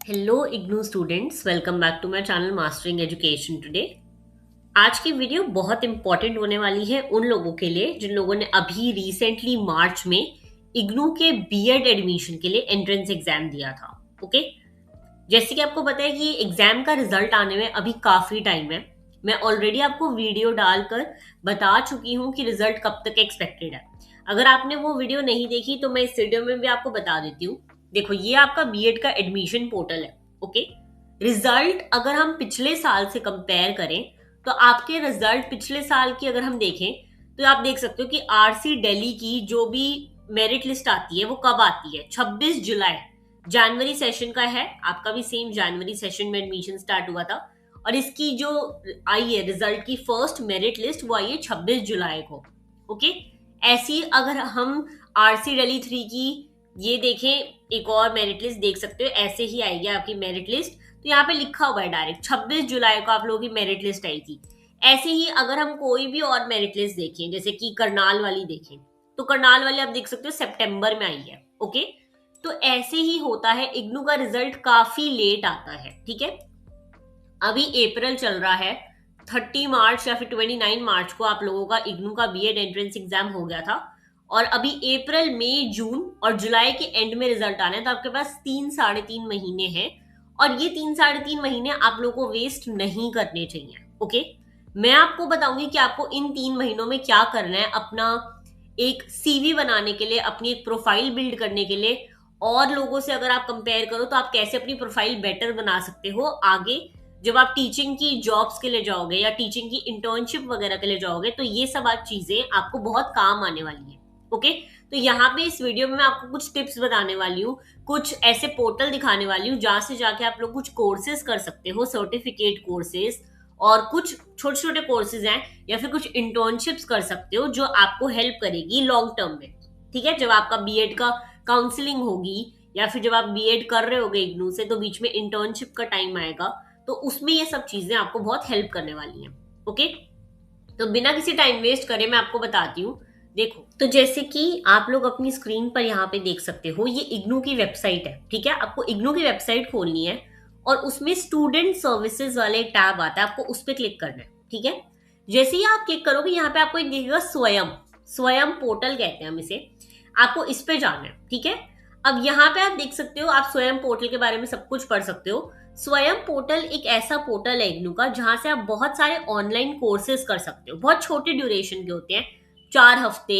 Hello IGNOU students, welcome back to my channel mastering education today. आज की video बहुत important होने वाली है उन लोगों के लिए जिन लोगों ने अभी रिसेंटली मार्च में इग्नू के बीएड एडमिशन के लिए एंट्रेंस एग्जाम दिया था। ओके, जैसे कि आपको पता है कि एग्जाम का रिजल्ट आने में अभी काफी टाइम है। मैं ऑलरेडी आपको वीडियो डालकर बता चुकी हूँ कि रिजल्ट कब तक एक्सपेक्टेड है। अगर आपने वो वीडियो नहीं देखी तो मैं इस वीडियो में भी आपको बता देती हूँ। देखो, ये आपका बीएड का एडमिशन पोर्टल है। ओके, रिजल्ट अगर हम पिछले साल से कंपेयर करें तो आपके रिजल्ट पिछले साल की अगर हम देखें तो आप देख सकते हो कि आरसी दिल्ली की जो भी मेरिट लिस्ट आती है वो कब आती है? 26 जुलाई, जनवरी सेशन का है। आपका भी सेम जनवरी सेशन में एडमिशन स्टार्ट हुआ था और इसकी जो आई है रिजल्ट की फर्स्ट मेरिट लिस्ट वो आई है 26 जुलाई को। ओके, ऐसी अगर हम आरसी दिल्ली 3 की ये देखें, एक और मेरिट लिस्ट देख सकते हो, ऐसे ही आएगी आपकी मेरिट लिस्ट। तो यहाँ पे लिखा हुआ है डायरेक्ट 26 जुलाई को आप लोगों की मेरिट लिस्ट आई थी। ऐसे ही अगर हम कोई भी और मेरिट लिस्ट देखें, जैसे कि करनाल वाली देखें, तो करनाल वाली आप देख सकते हो सितंबर में आई है। ओके, तो ऐसे ही होता है, इग्नू का रिजल्ट काफी लेट आता है। ठीक है, अभी अप्रैल चल रहा है, 30 मार्च या फिर 29 मार्च को आप लोगों का इग्नू का बीएड एंट्रेंस एग्जाम हो गया था और अभी अप्रैल मई जून और जुलाई के एंड में रिजल्ट आना है। तो आपके पास 3 साढ़े 3 महीने हैं और ये 3 साढ़े 3 महीने आप लोगों को वेस्ट नहीं करने चाहिए। ओके, मैं आपको बताऊंगी कि आपको इन 3 महीनों में क्या करना है, अपना एक सीवी बनाने के लिए, अपनी एक प्रोफाइल बिल्ड करने के लिए। और लोगों से अगर आप कंपेयर करो तो आप कैसे अपनी प्रोफाइल बेटर बना सकते हो आगे जब आप टीचिंग की जॉब्स के लिए जाओगे या टीचिंग की इंटर्नशिप वगैरह के लिए जाओगे। तो ये सब आज चीजें आपको बहुत काम आने वाली है। ओके, तो यहाँ पे इस वीडियो में मैं आपको कुछ टिप्स बताने वाली हूँ, कुछ ऐसे पोर्टल दिखाने वाली हूँ जहां से जाके आप लोग कुछ कोर्सेज कर सकते हो, सर्टिफिकेट कोर्सेज, और कुछ छोटे छोटे कोर्सेज हैं या फिर कुछ इंटर्नशिप्स कर सकते हो जो आपको हेल्प करेगी लॉन्ग टर्म में। ठीक है, जब आपका बीएड का काउंसलिंग होगी या फिर जब आप बीएड कर रहे होगे इग्नू से, तो बीच में इंटर्नशिप का टाइम आएगा, तो उसमें ये सब चीजें आपको बहुत हेल्प करने वाली हैं। ओके, तो बिना किसी टाइम वेस्ट करे मैं आपको बताती हूँ। देखो, तो जैसे कि आप लोग अपनी स्क्रीन पर यहाँ पे देख सकते हो, ये इग्नू की वेबसाइट है। ठीक है, आपको इग्नू की वेबसाइट खोलनी है और उसमें स्टूडेंट सर्विसेज वाले टैब आता है, आपको उस पर क्लिक करना है। ठीक है, जैसे ही आप क्लिक करोगे यहाँ पे आपको एक दिखेगा स्वयं, स्वयं पोर्टल कहते हैं हम इसे। आपको इस पे जाना है। ठीक है, अब यहाँ पे आप देख सकते हो, आप स्वयं पोर्टल के बारे में सब कुछ पढ़ सकते हो। स्वयं पोर्टल एक ऐसा पोर्टल है इग्नू का जहां से आप बहुत सारे ऑनलाइन कोर्सेज कर सकते हो। बहुत छोटे ड्यूरेशन के होते हैं, 4 हफ्ते,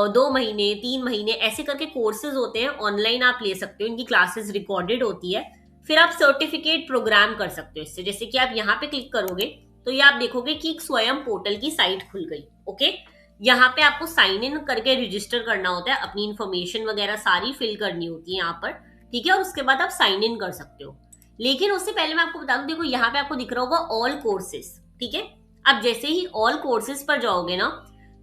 2 महीने, 3 महीने, ऐसे करके कोर्सेज होते हैं। ऑनलाइन आप ले सकते हो, इनकी क्लासेस रिकॉर्डेड होती है। फिर आप सर्टिफिकेट प्रोग्राम कर सकते हो इससे। जैसे कि आप यहाँ पे क्लिक करोगे तो ये आप देखोगे कि एक स्वयं पोर्टल की साइट खुल गई। ओके, यहाँ पे आपको साइन इन करके रजिस्टर करना होता है, अपनी इन्फॉर्मेशन वगैरह सारी फिल करनी होती है यहाँ पर। ठीक है, और उसके बाद आप साइन इन कर सकते हो। लेकिन उससे पहले मैं आपको बता दूं, देखो यहाँ पे आपको दिख रहा होगा ऑल कोर्सेज। ठीक है, अब जैसे ही ऑल कोर्सेज पर जाओगे ना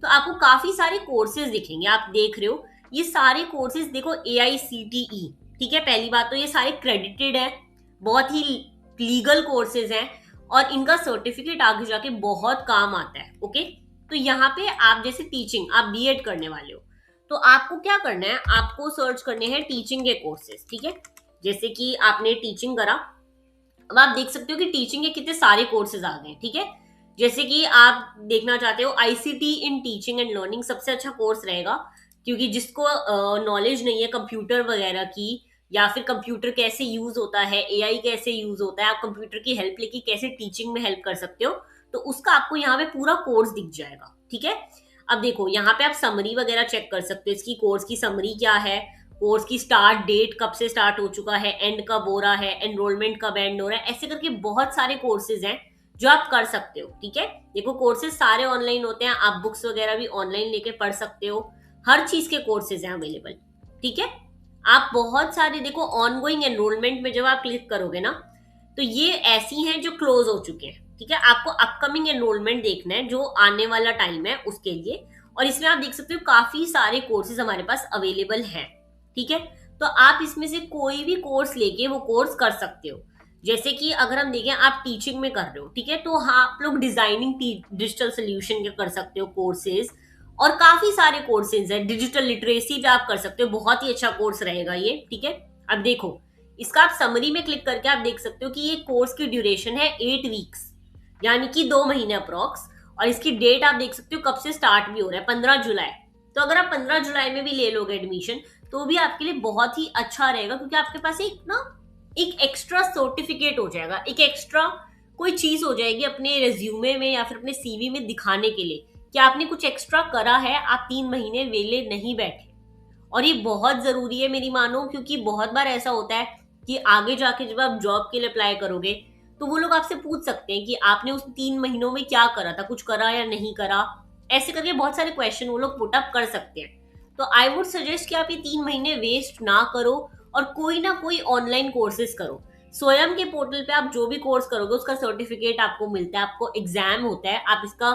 तो आपको काफी सारे कोर्सेज दिखेंगे। आप देख रहे हो ये सारे कोर्सेज, देखो AICTE। ठीक है, पहली बात तो ये सारे क्रेडिटेड है, बहुत ही लीगल कोर्सेज हैं और इनका सर्टिफिकेट आगे जाके बहुत काम आता है। ओके, तो यहाँ पे आप जैसे टीचिंग, आप बीएड करने वाले हो तो आपको क्या करना है, आपको सर्च करने हैं टीचिंग के कोर्सेज। ठीक है, जैसे कि आपने टीचिंग करा, अब आप देख सकते हो कि टीचिंग के कितने सारे कोर्सेज आ गए। ठीक है, जैसे कि आप देखना चाहते हो ICT in teaching and learning सबसे अच्छा कोर्स रहेगा, क्योंकि जिसको नॉलेज नहीं है कंप्यूटर वगैरह की, या फिर कंप्यूटर कैसे यूज होता है, एआई कैसे यूज होता है, आप कंप्यूटर की हेल्प लेके कैसे टीचिंग में हेल्प कर सकते हो, तो उसका आपको यहाँ पे पूरा कोर्स दिख जाएगा। ठीक है, अब देखो यहाँ पे आप समरी वगैरह चेक कर सकते हो, इसकी कोर्स की समरी क्या है, कोर्स की स्टार्ट डेट कब से स्टार्ट हो चुका है, एंड कब हो रहा है, एनरोलमेंट कब एंड हो रहा है, ऐसे करके बहुत सारे कोर्सेज हैं जो आप कर सकते हो। ठीक है, देखो कोर्सेज सारे ऑनलाइन होते हैं, आप बुक्स वगैरह भी ऑनलाइन लेके पढ़ सकते हो, हर चीज के कोर्सेज हैं अवेलेबल। ठीक है, आप बहुत सारे देखो ऑनगोइंग एनरोलमेंट में जब आप क्लिक करोगे ना तो ये ऐसी हैं जो क्लोज हो चुके हैं। ठीक है, आपको अपकमिंग एनरोलमेंट देखना है जो आने वाला टाइम है उसके लिए, और इसमें आप देख सकते हो काफी सारे कोर्सेज हमारे पास अवेलेबल हैं। ठीक है, तो आप इसमें से कोई भी कोर्स लेके वो कोर्स कर सकते हो। जैसे कि अगर हम देखें, आप टीचिंग में कर रहे हो, ठीक है, तो हाँ आप लोग डिजाइनिंग डिजिटल सोल्यूशन के कर सकते हो कोर्सेज, और काफी सारे कोर्सेज है। डिजिटल लिटरेसी भी आप कर सकते हो, बहुत ही अच्छा कोर्स रहेगा ये। ठीक है, अब देखो इसका आप समरी में क्लिक करके आप देख सकते हो कि ये कोर्स की ड्यूरेशन है 8 वीक्स, यानी कि 2 महीने अप्रॉक्स। और इसकी डेट आप देख सकते हो कब से स्टार्ट भी हो रहा है, 15 जुलाई। तो अगर आप 15 जुलाई में भी ले लोगे एडमिशन तो भी आपके लिए बहुत ही अच्छा रहेगा, क्योंकि आपके पास एक एक्स्ट्रा सर्टिफिकेट हो जाएगा, एक एक्स्ट्रा कोई चीज हो जाएगी अपने रेज्यूमे में या फिर अपने सीवी में दिखाने के लिए कि आपने कुछ एक्स्ट्रा करा है, आप 3 महीने वेले नहीं बैठे। और ये बहुत जरूरी है मेरी मानो, क्योंकि बहुत बार ऐसा होता है कि आगे जाके जब आप जॉब के लिए अप्लाई करोगे तो वो लोग आपसे पूछ सकते हैं कि आपने उस 3 महीनों में क्या करा था, कुछ करा या नहीं करा। ऐसे करके बहुत सारे क्वेश्चन वो लोग पुट अप कर सकते हैं। तो आई वुड सजेस्ट कि आप ये 3 महीने वेस्ट ना करो और कोई ना कोई ऑनलाइन कोर्सेज करो। स्वयं के पोर्टल पे आप जो भी कोर्स करोगे उसका सर्टिफिकेट आपको मिलता है, आपको एग्जाम होता है, आप इसका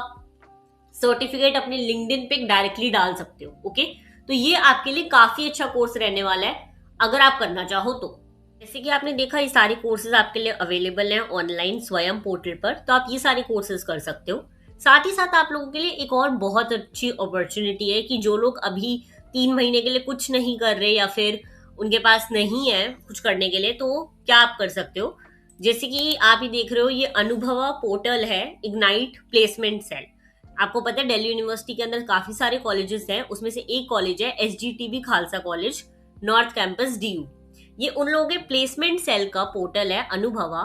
सर्टिफिकेट अपने लिंक्डइन पे डायरेक्टली डाल सकते हो। ओके, तो ये आपके लिए काफी अच्छा कोर्स रहने वाला है अगर आप करना चाहो तो। जैसे कि आपने देखा ये सारे कोर्सेज आपके लिए अवेलेबल हैं ऑनलाइन स्वयं पोर्टल पर, तो आप ये सारे कोर्सेज कर सकते हो। साथ ही साथ आप लोगों के लिए एक और बहुत अच्छी अपॉर्चुनिटी है कि जो लोग अभी 3 महीने के लिए कुछ नहीं कर रहे या फिर उनके पास नहीं है कुछ करने के लिए, तो क्या आप कर सकते हो। जैसे कि आप ही देख रहे हो ये अनुभवा पोर्टल है, इग्नाइट प्लेसमेंट सेल। आपको पता है दिल्ली यूनिवर्सिटी के अंदर काफी सारे कॉलेजेस हैं, उसमें से एक कॉलेज है SGTB Khalsa college north campus DU। ये उन लोगों के प्लेसमेंट सेल का पोर्टल है अनुभवा,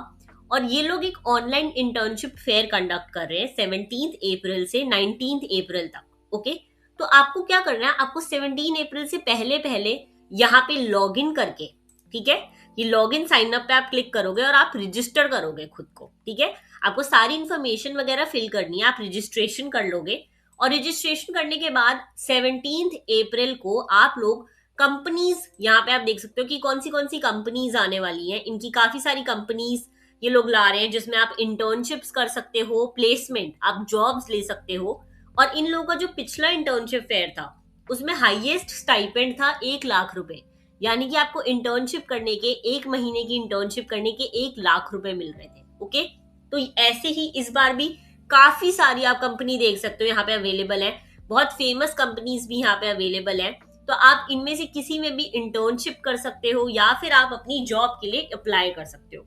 और ये लोग एक ऑनलाइन इंटर्नशिप फेयर कंडक्ट कर रहे हैं 17 अप्रैल से 19 अप्रैल तक। ओके, तो आपको क्या करना है, आपको 17 अप्रैल से पहले पहले यहाँ पे लॉग इन करके, ठीक है, ये लॉग इन साइन अप पे आप क्लिक करोगे और आप रजिस्टर करोगे खुद को। ठीक है, आपको सारी इंफॉर्मेशन वगैरह फिल करनी है, आप रजिस्ट्रेशन कर लोगे। और रजिस्ट्रेशन करने के बाद 17 अप्रैल को आप लोग कंपनीज, यहाँ पे आप देख सकते हो कि कौन सी कंपनीज आने वाली हैं, इनकी काफी सारी कंपनीज ये लोग ला रहे हैं जिसमें आप इंटर्नशिप्स कर सकते हो, प्लेसमेंट, आप जॉब्स ले सकते हो। और इन लोगों का जो पिछला इंटर्नशिप फेयर था उसमें हाईएस्ट स्टाइपेंड था 1 लाख रुपए, यानी कि आपको इंटर्नशिप करने के, 1 महीने की इंटर्नशिप करने के 1 लाख रुपए मिल रहे थे। ओके, तो ऐसे ही इस बार भी काफी सारी आप कंपनी देख सकते हो यहाँ पे अवेलेबल है, बहुत फेमस कंपनीज भी यहाँ पे अवेलेबल है। तो आप इनमें से किसी में भी इंटर्नशिप कर सकते हो या फिर आप अपनी जॉब के लिए अप्लाई कर सकते हो।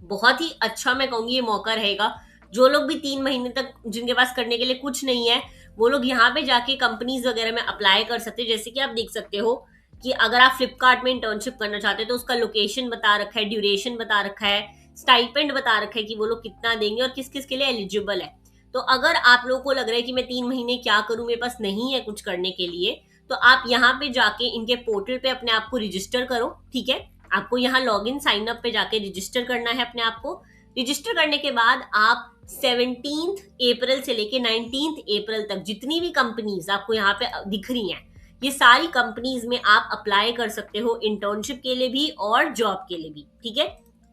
बहुत ही अच्छा मैं कहूंगी ये मौका रहेगा। जो लोग भी 3 महीने तक जिनके पास करने के लिए कुछ नहीं है वो लोग यहाँ पे जाके कंपनीज वगैरह में अप्लाई कर सकते हैं। जैसे कि आप देख सकते हो कि अगर आप फ्लिपकार्ट में इंटर्नशिप करना चाहते हो तो उसका लोकेशन बता रखा है, ड्यूरेशन बता रखा है, स्टाइपेंड बता रखा है कि वो लोग कितना देंगे और किस किस के लिए एलिजिबल है। तो अगर आप लोगों को लग रहा है कि मैं 3 महीने क्या करूं, मेरे पास नहीं है कुछ करने के लिए, तो आप यहाँ पे जाके इनके पोर्टल पे अपने आप को रजिस्टर करो। ठीक है, आपको यहाँ लॉग इन साइन अप पे जाके रजिस्टर करना है अपने आप को। रजिस्टर करने के बाद आप 17 अप्रैल से लेके 19 अप्रैल तक जितनी भी कंपनीज आपको यहाँ पे दिख रही हैं, ये सारी कंपनीज में आप अप्लाई कर सकते हो इंटर्नशिप के लिए भी और जॉब के लिए भी। ठीक है,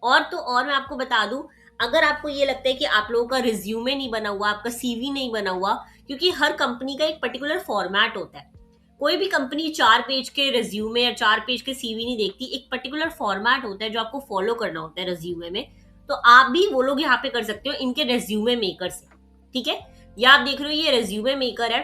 और तो और मैं आपको बता दूं, अगर आपको ये लगता है कि आप लोगों का रिज्यूमे नहीं बना हुआ, आपका CV नहीं बना हुआ, क्योंकि हर कंपनी का एक पर्टिकुलर फॉर्मेट होता है। कोई भी कंपनी 4 पेज के रिज्यूमे या 4 पेज के CV नहीं देखती, एक पर्टिकुलर फॉर्मेट होता है जो आपको फॉलो करना होता है रिज्यूमे में। तो आप भी वो लोग यहाँ पे कर सकते हो इनके रेज्यूमे मेकर से। ठीक है, या आप देख रहे हो ये रेज्यूमे मेकर है,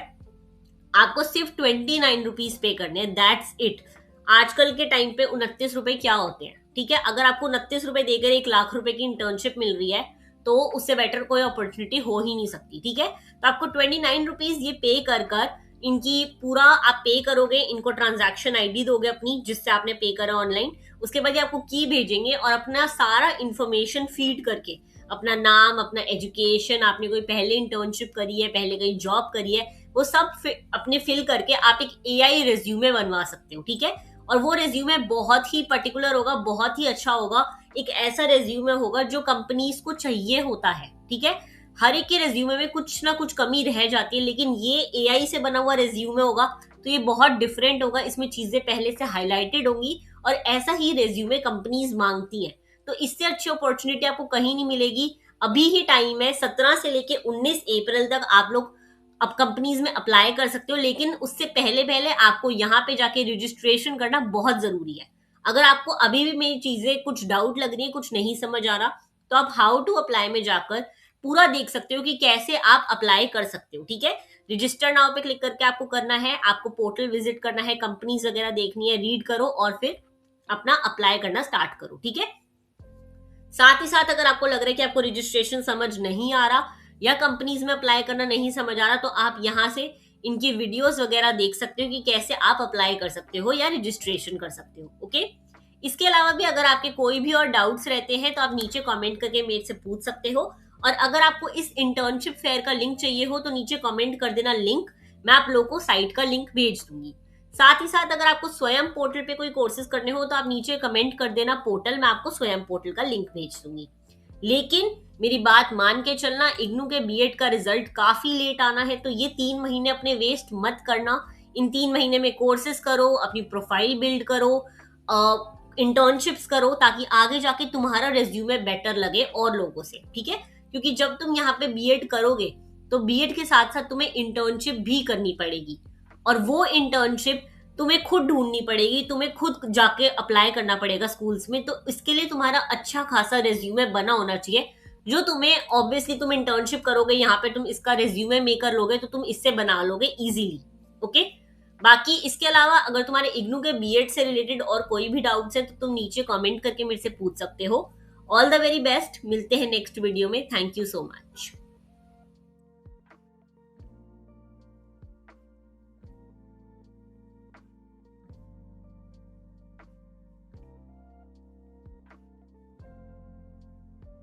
आपको सिर्फ 29 रुपीज पे करने हैं, दैट्स इट। आजकल के टाइम पे 29 रुपए क्या होते हैं। ठीक है, अगर आपको 29 रुपए देकर 1 लाख रुपए की इंटर्नशिप मिल रही है तो उससे बेटर कोई अपॉर्चुनिटी हो ही नहीं सकती। ठीक है, तो आपको 29 रुपीज ये पे कर इनकी पूरा आप पे करोगे, इनको ट्रांजैक्शन ID दोगे अपनी जिससे आपने पे करा ऑनलाइन। उसके बाद ये आपको की भेजेंगे और अपना सारा इंफॉर्मेशन फीड करके, अपना नाम, अपना एजुकेशन, आपने कोई पहले इंटर्नशिप करी है, पहले कहीं जॉब करी है, वो सब अपने फिल करके आप एक AI रेज्यूमे बनवा सकते हो। ठीक है, और वो रेज्यूमे बहुत ही पर्टिकुलर होगा, बहुत ही अच्छा होगा, एक ऐसा रेज्यूमे होगा जो कंपनीज को चाहिए होता है। ठीक है, हर एक के रेज्यूमे में कुछ ना कुछ कमी रह जाती है, लेकिन ये AI से बना हुआ रेज्यूमे होगा तो ये बहुत डिफरेंट होगा, इसमें चीजें पहले से हाईलाइटेड होंगी और ऐसा ही रेज्यूमे कंपनीज मांगती हैं। तो इससे अच्छी अपॉर्चुनिटी आपको कहीं नहीं मिलेगी। अभी ही टाइम है, 17 से लेके 19 अप्रैल तक आप लोग अब कंपनीज में अप्लाई कर सकते हो, लेकिन उससे पहले पहले आपको यहाँ पे जाके रजिस्ट्रेशन करना बहुत जरूरी है। अगर आपको अभी भी मेरी चीजें कुछ डाउट लग रही है, कुछ नहीं समझ आ रहा, तो आप हाउ टू अप्लाई में जाकर पूरा देख सकते हो कि कैसे आप अप्लाई कर सकते हो। ठीक है, रजिस्टर नाउ पे क्लिक करके आपको करना है, आपको पोर्टल विजिट करना है, कंपनीज वगैरह देखनी है, रीड करो और फिर अपना अप्लाई करना स्टार्ट करो, ठीक है। साथ ही साथ अगर आपको लग रहा है कि आपको रजिस्ट्रेशन समझ नहीं आ रहा या कंपनीज में अप्लाई करना नहीं समझ आ रहा, तो आप यहाँ से इनकी वीडियोस वगैरह देख सकते हो कि कैसे आप अप्लाई कर सकते हो या रजिस्ट्रेशन कर सकते हो, ओके। इसके अलावा भी अगर आपके कोई भी और डाउट्स रहते हैं तो आप नीचे कमेंट करके मेरे से पूछ सकते हो। और अगर आपको इस इंटर्नशिप फेयर का लिंक चाहिए हो तो नीचे कमेंट कर देना लिंक, मैं आप लोगों को साइट का लिंक भेज दूंगी। साथ ही साथ अगर आपको स्वयं पोर्टल पे कोई कोर्सेज करने हो तो आप नीचे कमेंट कर देना पोर्टल, मैं आपको स्वयं पोर्टल का लिंक भेज दूंगी। लेकिन मेरी बात मान के चलना, इग्नू के बीएड का रिजल्ट काफी लेट आना है, तो ये 3 महीने अपने वेस्ट मत करना। इन 3 महीने में कोर्सेज करो, अपनी प्रोफाइल बिल्ड करो, इंटर्नशिप्स करो, ताकि आगे जाके तुम्हारा रेज्यूमे बेटर लगे और लोगों से, ठीक है। क्योंकि जब तुम यहाँ पे बीएड करोगे तो बीएड के साथ साथ तुम्हें इंटर्नशिप भी करनी पड़ेगी, और वो इंटर्नशिप तुम्हें खुद ढूंढनी पड़ेगी, तुम्हें खुद जाके अप्लाई करना पड़ेगा स्कूल्स में। तो इसके लिए तुम्हारा अच्छा खासा रेज्यूमे बना होना चाहिए, जो तुम्हें ऑब्वियसली तुम इंटर्नशिप करोगे, यहाँ पे तुम इसका रेज्यूमे मेकर लोगे तो तुम इससे बना लोगे इजीली, ओके। बाकी इसके अलावा अगर तुम्हारे इग्नू के बीएड से रिलेटेड और कोई भी डाउट्स है तो तुम नीचे कमेंट करके मेरे से पूछ सकते हो। ऑल द वेरी बेस्ट, मिलते हैं नेक्स्ट वीडियो में। Thank you so much.